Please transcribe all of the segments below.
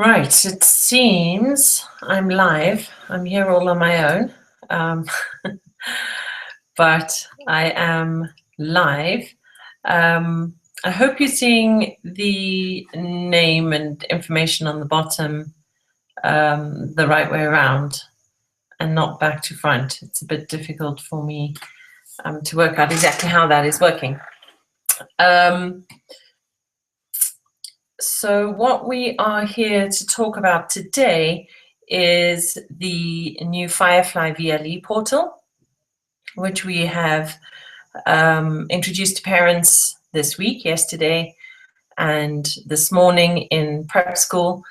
Right, it seems I'm live. I'm here all on my own, but I am live. I hope you're seeing the name and information on the bottom the right way around and not back to front. It's a bit difficult for me to work out exactly how that is working. So what we are here to talk about today is the new Firefly VLE portal, which we have introduced to parents this week, yesterday, and this morning in prep school.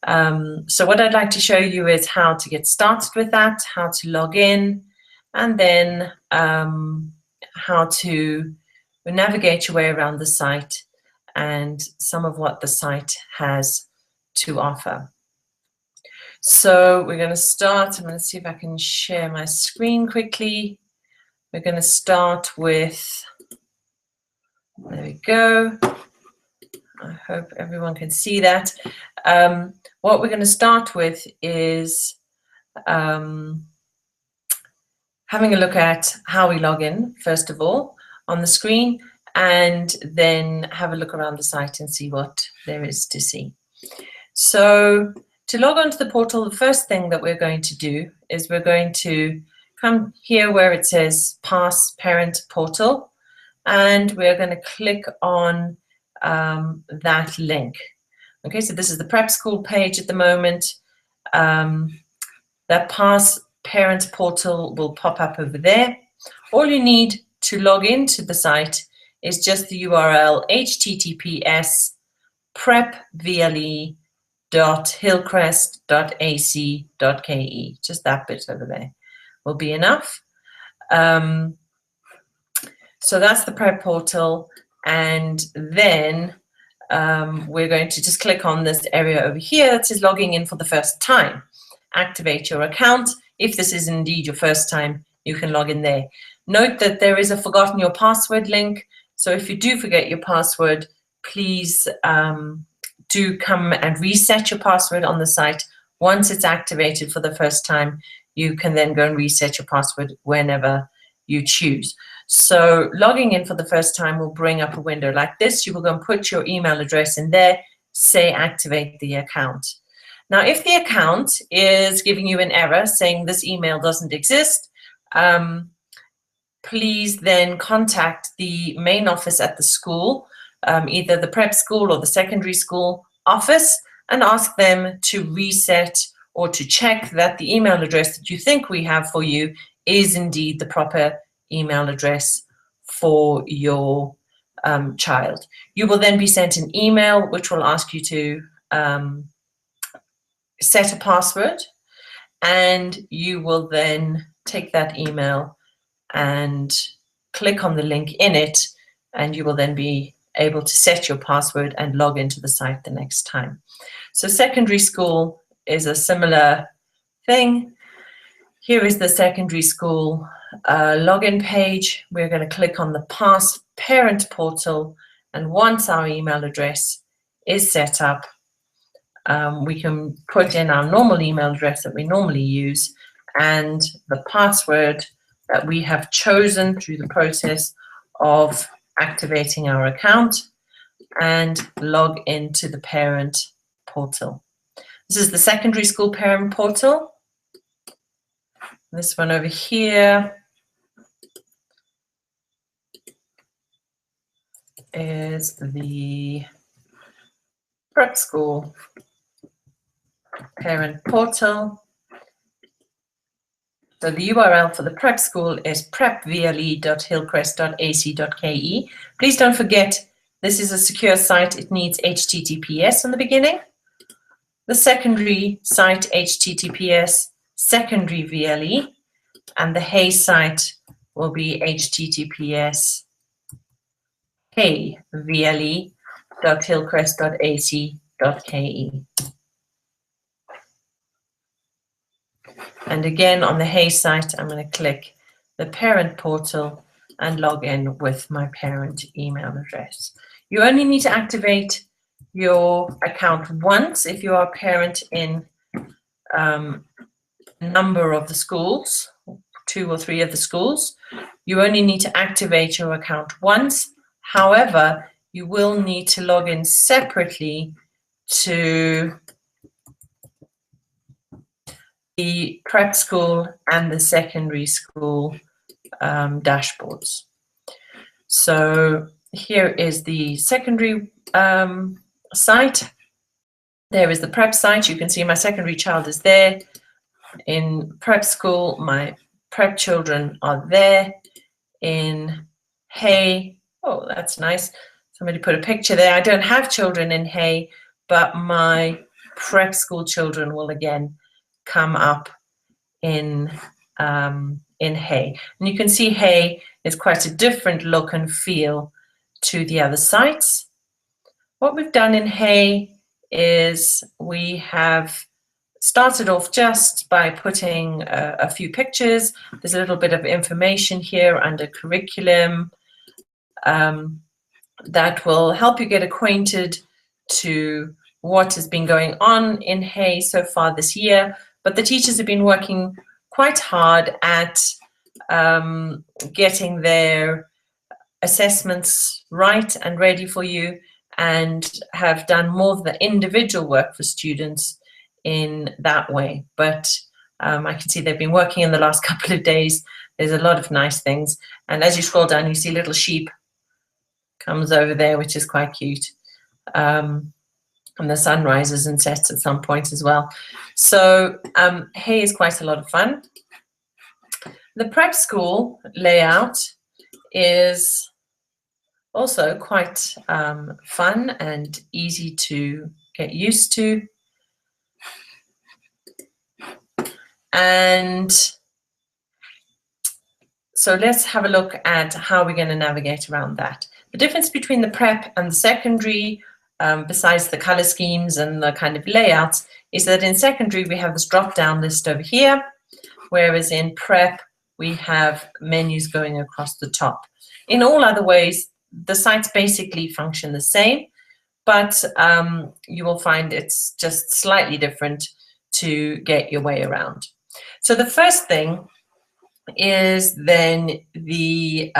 So what I'd like to show you is how to get started with that, how to log in, and then how to navigate your way around the site and some of what the site has to offer. So we're going to start. I'm going to see if I can share my screen quickly. We're going to start with, there we go. I hope everyone can see that. What we're going to start with is having a look at how we log in, first of all, on the screen, and then have a look around the site and see what there is to see. So to log onto the portal, the first thing that we're going to do is we're going to come here where it says Pass Parent Portal, and we're going to click on that link. Okay, so this is the prep school page at the moment. That Pass Parent Portal will pop up over there. All you need to log into the site is just the URL https://prepvle.hillcrest.ac.ke. Just that bit over there will be enough. So that's the prep portal, and then we're going to just click on this area over here that says logging in for the first time. Activate your account. If this is indeed your first time, you can log in there. Note that there is a forgotten your password link. So if you do forget your password, please do come and reset your password on the site. Once it's activated for the first time, you can then go and reset your password whenever you choose. So logging in for the first time will bring up a window like this. You will go and put your email address in there, say activate the account. Now, if the account is giving you an error saying this email doesn't exist, please then contact the main office at the school, either the prep school or the secondary school office, and ask them to reset or to check that the email address that you think we have for you is indeed the proper email address for your child. You will then be sent an email which will ask you to set a password, and you will then take that email and click on the link in it, and you will then be able to set your password and log into the site the next time. So secondary school is a similar thing. Here is the secondary school login page. We're going to click on the Pass Parent Portal, and once our email address is set up, we can put in our normal email address that we normally use and the password that we have chosen through the process of activating our account, and log into the parent portal. This is the secondary school parent portal. This one over here is the prep school parent portal. So the URL for the prep school is prepvle.hillcrest.ac.ke. Please don't forget, this is a secure site. It needs HTTPS in the beginning. The secondary site, HTTPS secondary VLE, and the Hey site will be HTTPS heyvle.hillcrest.ac.ke. And again, on the Hey site, I'm going to click the parent portal and log in with my parent email address. You only need to activate your account once if you are a parent in a number of the schools, 2 or 3 of the schools. You only need to activate your account once. However, you will need to log in separately to the prep school and the secondary school dashboards. So here is the secondary site. There is the prep site. You can see my secondary child is there. In prep school, my prep children are there. In Hay, oh, that's nice. Somebody put a picture there. I don't have children in Hay, but my prep school children will again come up in Hay. And you can see Hay is quite a different look and feel to the other sites. What we've done in Hay is we have started off just by putting a few pictures. There's a little bit of information here under curriculum that will help you get acquainted to what has been going on in Hay so far this year. But the teachers have been working quite hard at getting their assessments right and ready for you, and have done more of the individual work for students in that way. But I can see they've been working in the last couple of days. There's a lot of nice things. And as you scroll down, you see little sheep comes over there, which is quite cute. And the sun rises and sets at some point as well. So Hay is quite a lot of fun. The prep school layout is also quite fun and easy to get used to. And so let's have a look at how we're going to navigate around that. The difference between the prep and the secondary, besides the color schemes and the kind of layouts, is that in secondary we have this drop-down list over here, whereas in prep we have menus going across the top. In all other ways, the sites basically function the same, but you will find it's just slightly different to get your way around. So the first thing is then the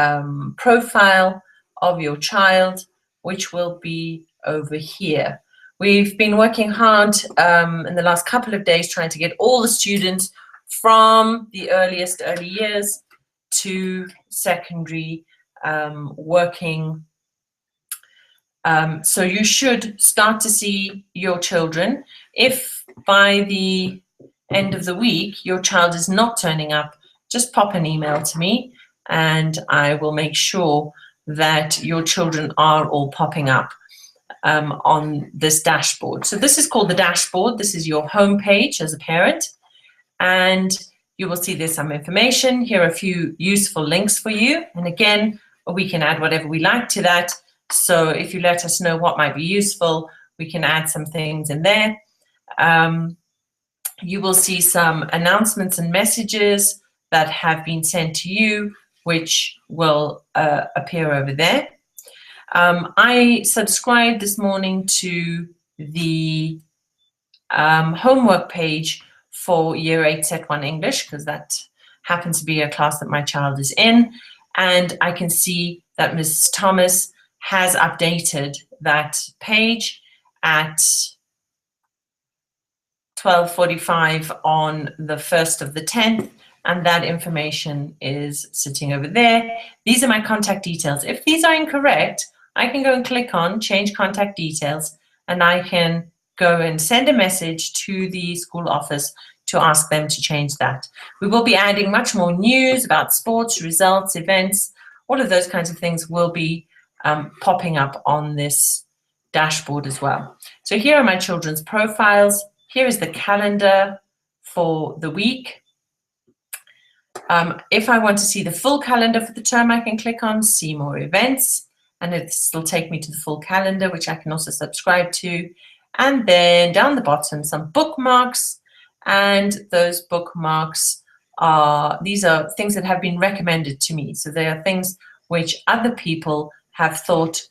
profile of your child, which will be over here. We've been working hard in the last couple of days trying to get all the students from the earliest early years to secondary working. So you should start to see your children. If by the end of the week your child is not turning up, just pop an email to me and I will make sure that your children are all popping up on this dashboard. So this is called the dashboard. This is your home page as a parent, and you will see there's some information. Here are a few useful links for you, and again we can add whatever we like to that. So if you let us know what might be useful, we can add some things in there. You will see some announcements and messages that have been sent to you, which will appear over there. I subscribed this morning to the homework page for Year 8 Set 1 English, because that happens to be a class that my child is in, and I can see that Mrs. Thomas has updated that page at 12:45 on the 1st of the 10th, and that information is sitting over there. These are my contact details. If these are incorrect, I can go and click on change contact details, and I can go and send a message to the school office to ask them to change that. We will be adding much more news about sports, results, events, all of those kinds of things will be popping up on this dashboard as well. So here are my children's profiles. Here is the calendar for the week. If I want to see the full calendar for the term, I can click on see more events, and it will take me to the full calendar, which I can also subscribe to. And then down the bottom, some bookmarks, and those bookmarks these are things that have been recommended to me. So they are things which other people have thought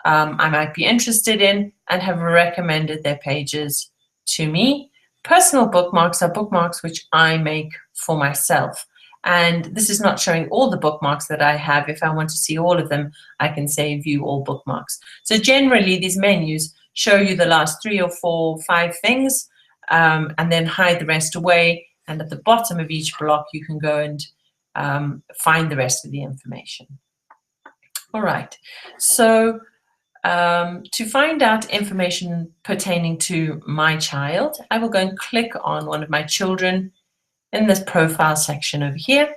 I might be interested in and have recommended their pages to me. Personal bookmarks are bookmarks which I make for myself. And this is not showing all the bookmarks that I have. If I want to see all of them, I can say view all bookmarks. So generally, these menus show you the last 3 or 4, 5 things, and then hide the rest away. And at the bottom of each block, you can go and find the rest of the information. All right. So to find out information pertaining to my child, I will go and click on one of my children in this profile section over here.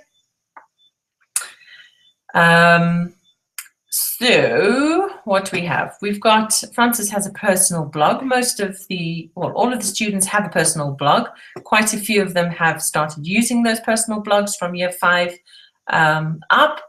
So what do we have? We've got, Francis has a personal blog. Most of the, well, all of the students have a personal blog. Quite a few of them have started using those personal blogs from year 5 up.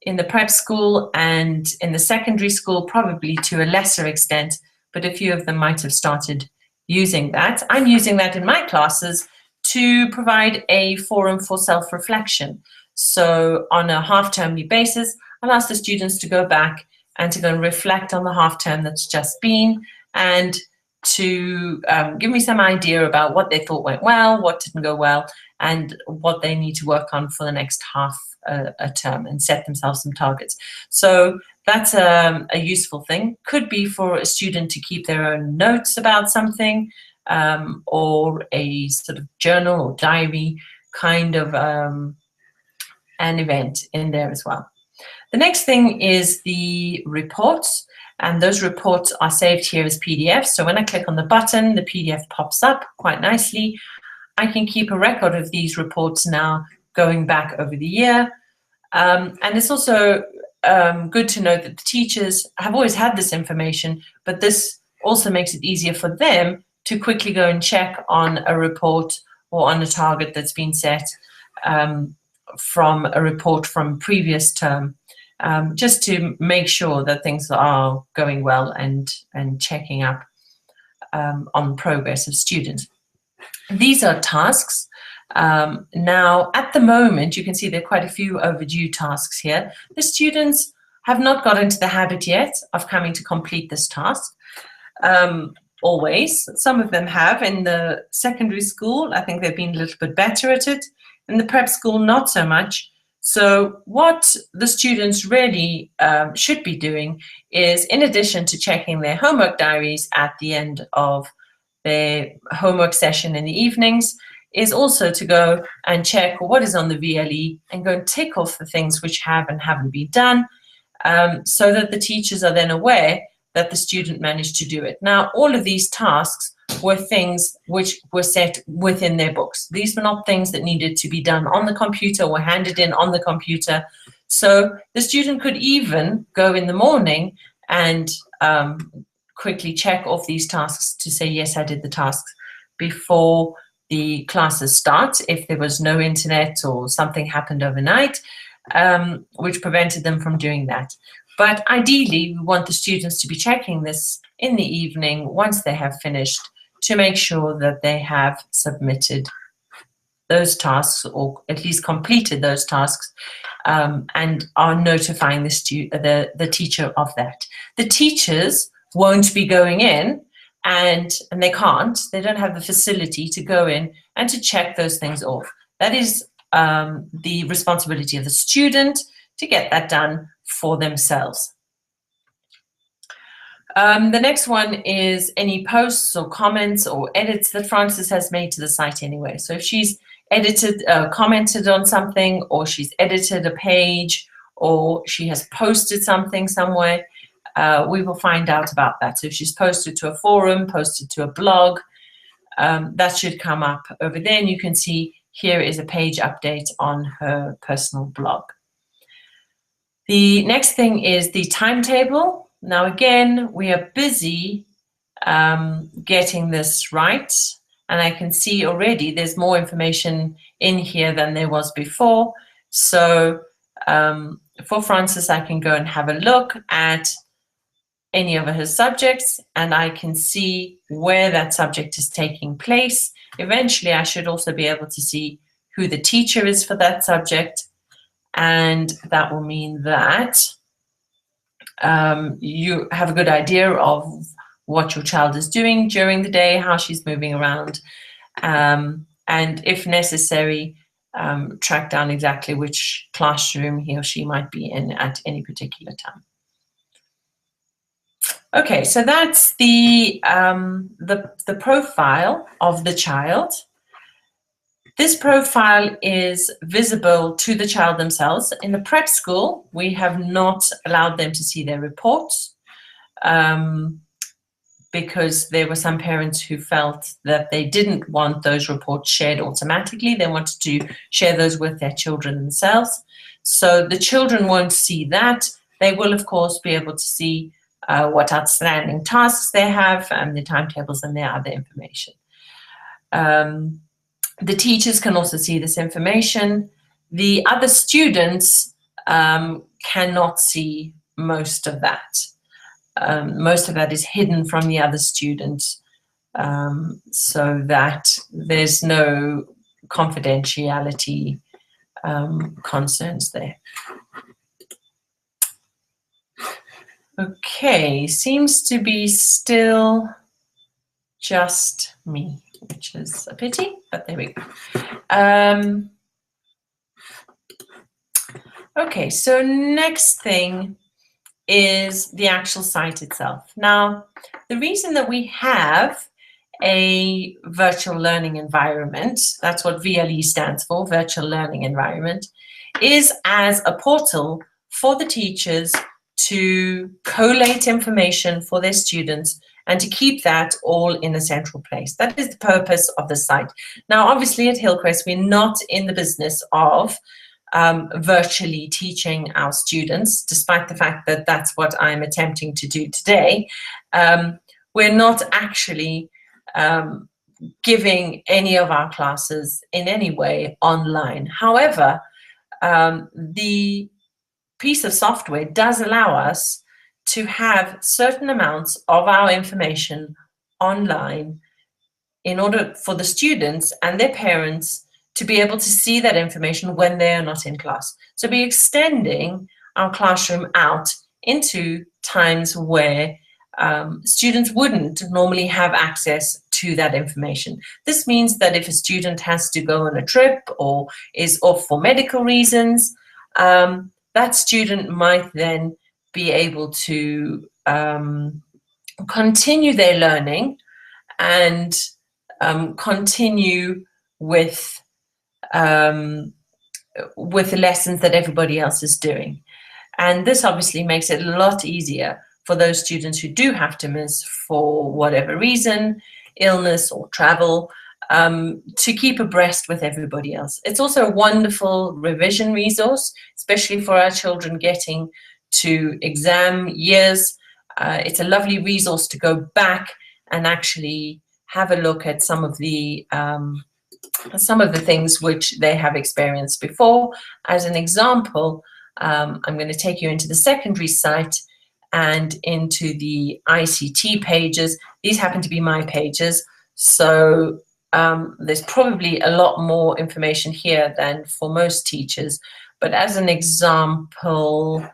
In the prep school and in the secondary school, probably to a lesser extent, but a few of them might have started using that. I'm using that in my classes to provide a forum for self-reflection. So on a half-termly basis, I'll ask the students to go back and to go and reflect on the half-term that's just been, and to give me some idea about what they thought went well, what didn't go well, and what they need to work on for the next half a term, and set themselves some targets. So that's a useful thing. Could be for a student to keep their own notes about something, or a sort of journal or diary kind of an event in there as well. The next thing is the reports, and those reports are saved here as PDFs. So when I click on the button, the PDF pops up quite nicely. I can keep a record of these reports now going back over the year. And it's also good to know that the teachers have always had this information, but this also makes it easier for them to quickly go and check on a report or on a target that's been set from a report from previous term, just to make sure that things are going well and checking up on progress of students. These are tasks. Now, at the moment, you can see there are quite a few overdue tasks here. The students have not got into the habit yet of coming to complete this task. Always. Some of them have. In the secondary school, I think they've been a little bit better at it. In the prep school, not so much. So what the students really should be doing is, in addition to checking their homework diaries at the end of their homework session in the evenings, is also to go and check what is on the VLE and go and tick off the things which have and haven't been done, so that the teachers are then aware that the student managed to do it. Now, all of these tasks were things which were set within their books. These were not things that needed to be done on the computer or handed in on the computer. So the student could even go in the morning and quickly check off these tasks to say, yes, I did the tasks, before the classes start, if there was no internet or something happened overnight, which prevented them from doing that. But ideally, we want the students to be checking this in the evening once they have finished, to make sure that they have submitted those tasks, or at least completed those tasks, and are notifying the teacher of that. The teachers won't be going in, and they can't, they don't have the facility to go in and to check those things off. That is the responsibility of the student to get that done for themselves. The next one is any posts or comments or edits that Frances has made to the site anyway. So if she's edited, commented on something, or she's edited a page, or she has posted something somewhere, we will find out about that. So if she's posted to a forum, posted to a blog, that should come up over there, and you can see here is a page update on her personal blog. The next thing is the timetable. Now again, we are busy getting this right, and I can see already there's more information in here than there was before. So for Frances, I can go and have a look at any of her subjects, and I can see where that subject is taking place. Eventually, I should also be able to see who the teacher is for that subject, and that will mean that you have a good idea of what your child is doing during the day, how she's moving around, and if necessary, track down exactly which classroom he or she might be in at any particular time. Okay, so that's the profile of the child. This profile is visible to the child themselves. In the prep school, we have not allowed them to see their reports because there were some parents who felt that they didn't want those reports shared automatically. They wanted to share those with their children themselves. So the children won't see that. They will, of course, be able to see what outstanding tasks they have and the timetables and their other information. The teachers can also see this information. The other students cannot see most of that. Most of that is hidden from the other students, so that there's no confidentiality concerns there. Okay, seems to be still just me, which is a pity, but there we go. Okay, so next thing is the actual site itself. Now, the reason that we have a virtual learning environment, that's what VLE stands for, virtual learning environment, is as a portal for the teachers to collate information for their students and to keep that all in a central place. That is the purpose of the site. Now, obviously at Hillcrest, we're not in the business of virtually teaching our students, despite the fact that that's what I'm attempting to do today. We're not actually giving any of our classes in any way online. However, the piece of software does allow us to have certain amounts of our information online in order for the students and their parents to be able to see that information when they are not in class. So be extending our classroom out into times where students wouldn't normally have access to that information. This means that if a student has to go on a trip or is off for medical reasons, that student might then be able to continue their learning and continue with the lessons that everybody else is doing. And this obviously makes it a lot easier for those students who do have to miss for whatever reason, illness or travel, to keep abreast with everybody else. It's also a wonderful revision resource, especially for our children getting to exam years. It's a lovely resource to go back and actually have a look at some of the things which they have experienced before. As an example, I'm going to take you into the secondary site and into the ICT pages. These happen to be my pages, so there's probably a lot more information here than for most teachers. But as an example,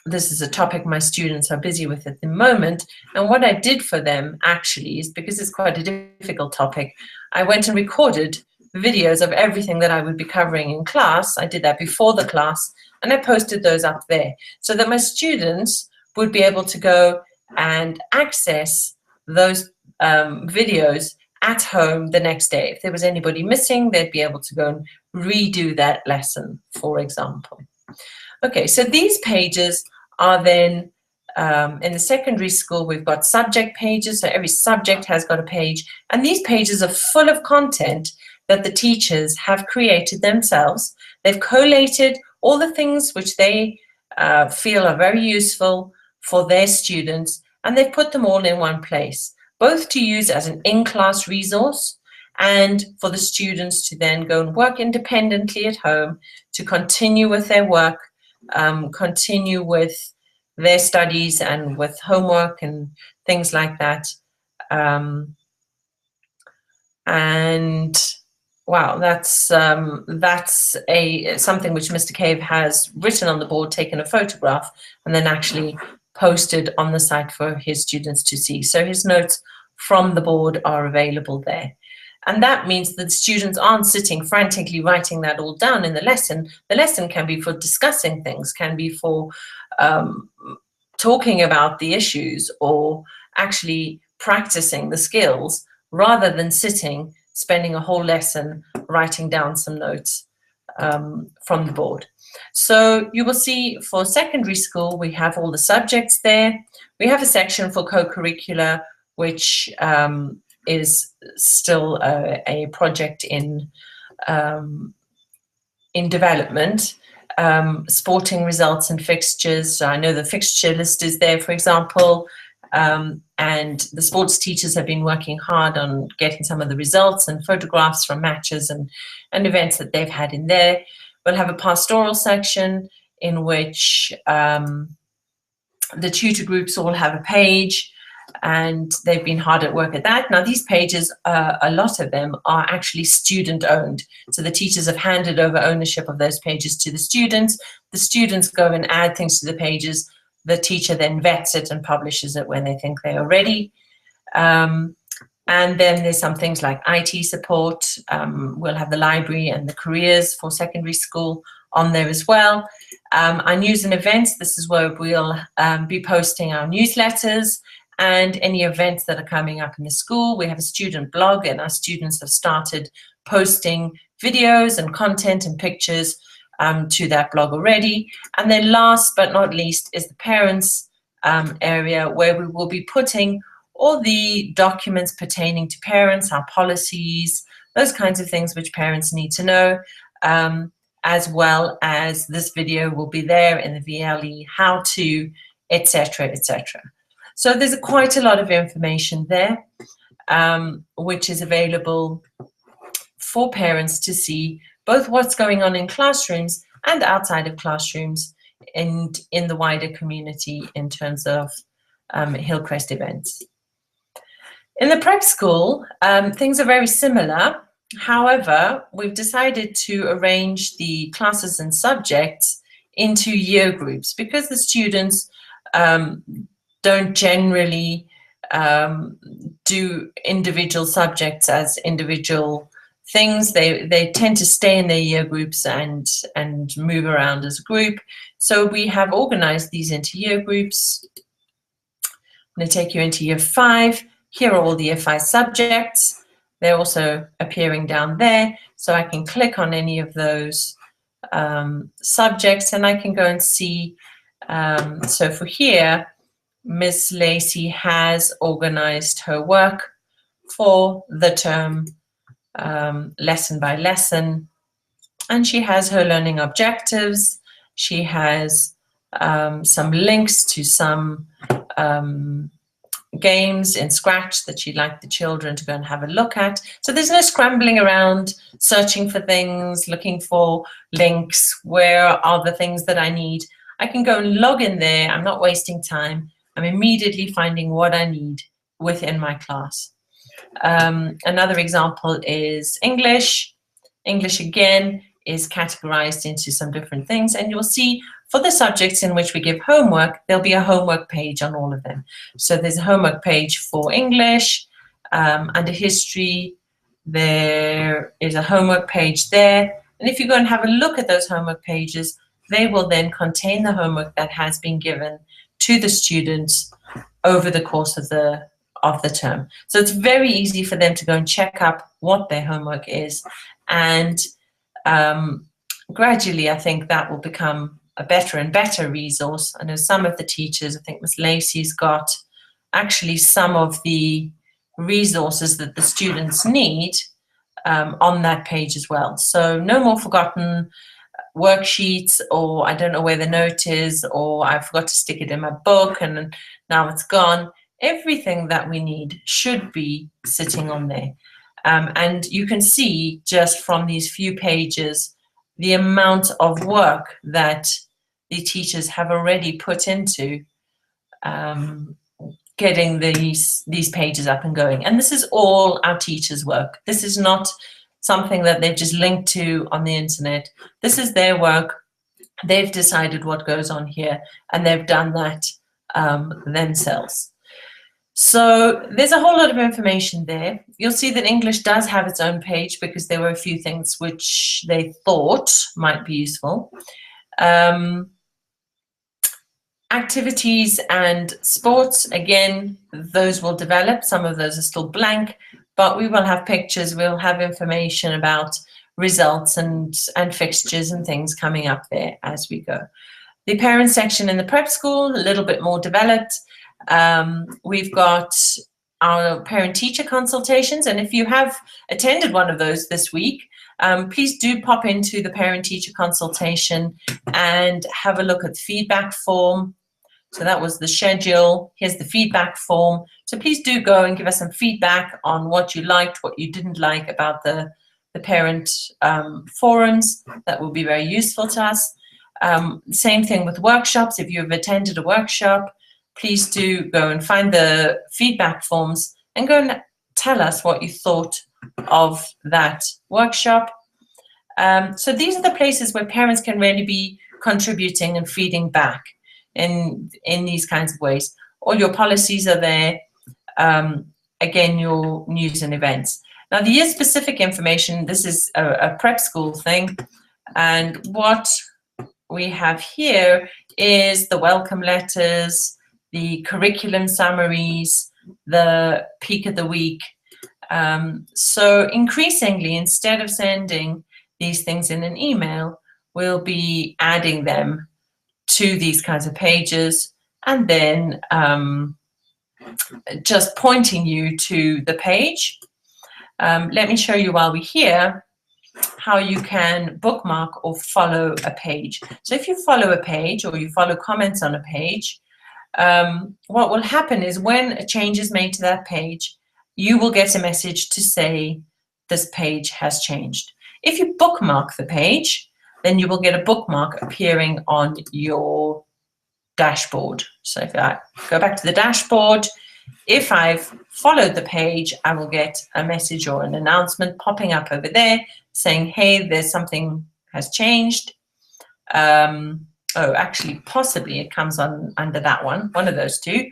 this is a topic my students are busy with at the moment. And what I did for them actually is, because it's quite a difficult topic, I went and recorded videos of everything that I would be covering in class. I did that before the class, and I posted those up there so that my students would be able to go and access those videos at home the next day. If there was anybody missing, they'd be able to go and redo that lesson, for example. Okay, so these pages are then, in the secondary school, we've got subject pages, so every subject has got a page, and these pages are full of content that the teachers have created themselves. They've collated all the things which they feel are very useful for their students, and they've put them all in one place, both to use as an in-class resource and for the students to then go and work independently at home, to continue with their work, continue with their studies and with homework and things like that. And Wow, that's something which Mr. Cave has written on the board, taken a photograph, and then actually posted on the site for his students to see. So his notes from the board are available there. And that means that the students aren't sitting frantically writing that all down in the lesson. The lesson can be for discussing things, can be for talking about the issues, or actually practicing the skills, rather than spending a whole lesson writing down some notes from the board. So you will see for secondary school, we have all the subjects there. We have a section for co-curricular, which is still a project in development. Sporting results and fixtures. I know the fixture list is there, for example, and the sports teachers have been working hard on getting some of the results and photographs from matches and events that they've had in there. We'll have a pastoral section in which the tutor groups all have a page, and they've been hard at work at that. Now, these pages, a lot of them are actually student owned. So the teachers have handed over ownership of those pages to the students. The students go and add things to the pages. The teacher then vets it and publishes it when they think they are ready. And then there's some things like IT support. We'll have the library and the careers for secondary school on there as well. Our news and events, this is where we'll be posting our newsletters and any events that are coming up in the school. We have a student blog, and our students have started posting videos and content and pictures to that blog already. And then last but not least is the parents area, where we will be putting all the documents pertaining to parents, our policies, those kinds of things which parents need to know, as well as this video will be there in the VLE, how to, etc., etc. So there's quite a lot of information there, which is available for parents to see both what's going on in classrooms and outside of classrooms and in the wider community in terms of Hillcrest events. In the prep school, things are very similar. However, we've decided to arrange the classes and subjects into year groups because the students don't generally do individual subjects as individual things. They tend to stay in their year groups and move around as a group. So we have organized these into year groups. I'm going to take you into year 5. Here are all the year 5 subjects. They're also appearing down there. So I can click on any of those subjects and I can go and see. So for here, Miss Lacey has organized her work for the term, lesson by lesson, and she has her learning objectives. She has some links to some games in Scratch that she'd like the children to go and have a look at. So there's no scrambling around, searching for things, looking for links. Where are the things that I need? I can go and log in there. I'm not wasting time. I'm immediately finding what I need within my class. Another example is English. English, again, is categorized into some different things, and you'll see for the subjects in which we give homework, there'll be a homework page on all of them. So there's a homework page for English. Under history, there is a homework page there. And if you go and have a look at those homework pages, they will then contain the homework that has been given to the students over the course of the term. So it's very easy for them to go and check up what their homework is. And gradually, I think that will become a better and better resource. I know some of the teachers, I think Miss Lacey's got actually some of the resources that the students need on that page as well. So no more forgotten worksheets, or I don't know where the note is, or I forgot to stick it in my book and now it's gone. Everything that we need should be sitting on there. And you can see just from these few pages the amount of work that the teachers have already put into getting these pages up and going. And this is all our teachers' work. This is not something that they've just linked to on the internet. This is their work. They've decided what goes on here, and they've done that themselves. So there's a whole lot of information there. You'll see that English does have its own page because there were a few things which they thought might be useful. Activities and sports, again, those will develop. Some of those are still blank, but we will have pictures, we'll have information about results and fixtures and things coming up there as we go. The parent section in the prep school, a little bit more developed. We've got our parent-teacher consultations, and if you have attended one of those this week, please do pop into the parent-teacher consultation and have a look at the feedback form. So that was the schedule. Here's the feedback form. So please do go and give us some feedback on what you liked, what you didn't like about the parent forums. That will be very useful to us. Same thing with workshops. If you've attended a workshop, please do go and find the feedback forms and go and tell us what you thought of that workshop. So these are the places where parents can really be contributing and feeding back in these kinds of ways. All your policies are there. Again, your news and events. Now, the year-specific information, this is a prep school thing, and what we have here is the welcome letters, the curriculum summaries, the peak of the week. So increasingly, instead of sending these things in an email, we'll be adding them to these kinds of pages, and then just pointing you to the page. Let me show you while we're here how you can bookmark or follow a page. So if you follow a page or you follow comments on a page, what will happen is when a change is made to that page, you will get a message to say this page has changed. If you bookmark the page, then you will get a bookmark appearing on your dashboard. So if I go back to the dashboard, if I've followed the page, I will get a message or an announcement popping up over there saying, hey, there's something has changed. Oh, actually, possibly it comes on under that one of those two.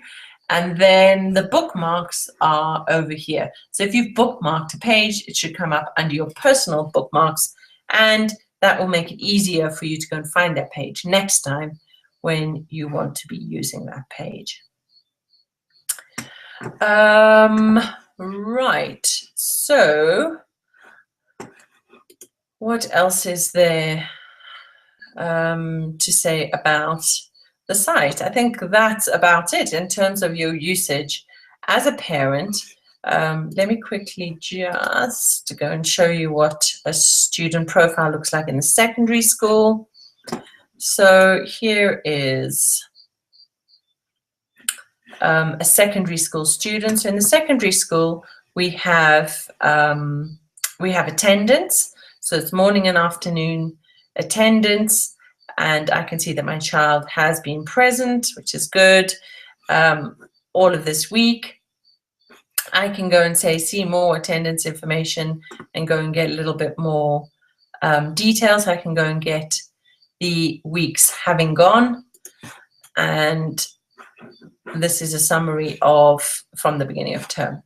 And then the bookmarks are over here. So if you've bookmarked a page, it should come up under your personal bookmarks, and that will make it easier for you to go and find that page next time when you want to be using that page. Right, so what else is there to say about the site? I think that's about it in terms of your usage as a parent. Let me quickly just go and show you what a student profile looks like in the secondary school. So here is a secondary school student. So in the secondary school, we have attendance. So it's morning and afternoon attendance, and I can see that my child has been present, which is good. All of this week, I can go and say, see more attendance information and go and get a little bit more details. I can go and get the weeks having gone. And this is a summary from the beginning of term.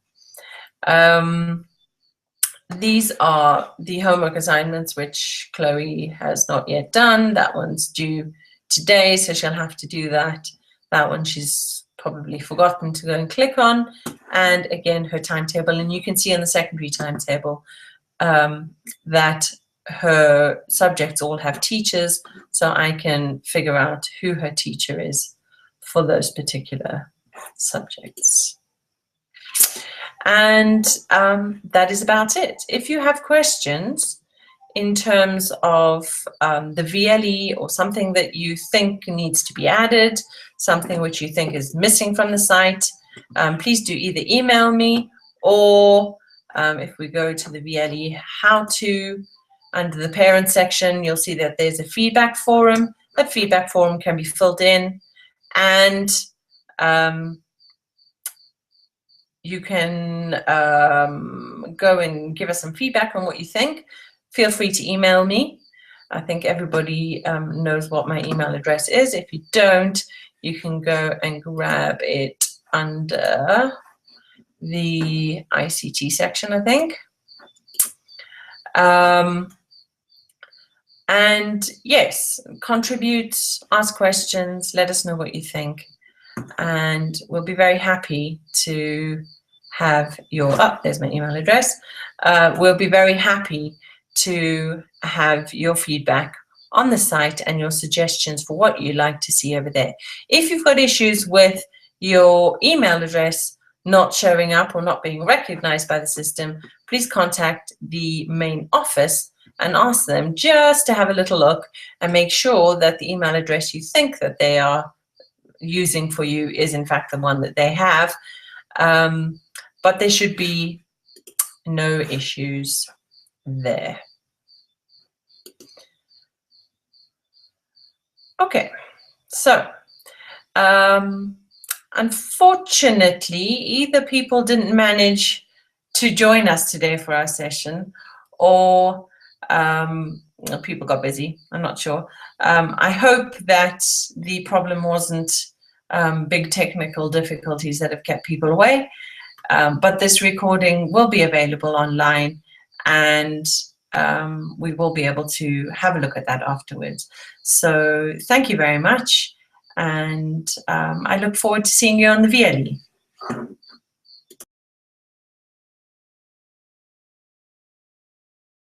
These are the homework assignments, which Chloe has not yet done. That one's due today, so she'll have to do that. That one she's probably forgotten to go and click on. And again, her timetable. And you can see on the secondary timetable that her subjects all have teachers, so I can figure out who her teacher is for those particular subjects. And that is about it. If you have questions in terms of the VLE or something that you think needs to be added, something which you think is missing from the site, please do either email me or if we go to the VLE how-to, under the parent section, you'll see that there's a feedback forum. That feedback forum can be filled in, and you can go and give us some feedback on what you think. Feel free to email me. I think everybody knows what my email address is. If you don't, you can go and grab it under the ICT section, I think. And yes, contribute, ask questions, let us know what you think. And we'll be very happy to have your, there's my email address. We'll be very happy to have your feedback on the site and your suggestions for what you'd like to see over there. If you've got issues with your email address not showing up or not being recognized by the system, please contact the main office and ask them just to have a little look and make sure that the email address you think that they are using for you is in fact the one that they have. But there should be no issues there. Okay, so unfortunately, either people didn't manage to join us today for our session, or people got busy. I'm not sure. I hope that the problem wasn't big technical difficulties that have kept people away. But this recording will be available online, and we will be able to have a look at that afterwards. So thank you very much, and I look forward to seeing you on the VLE.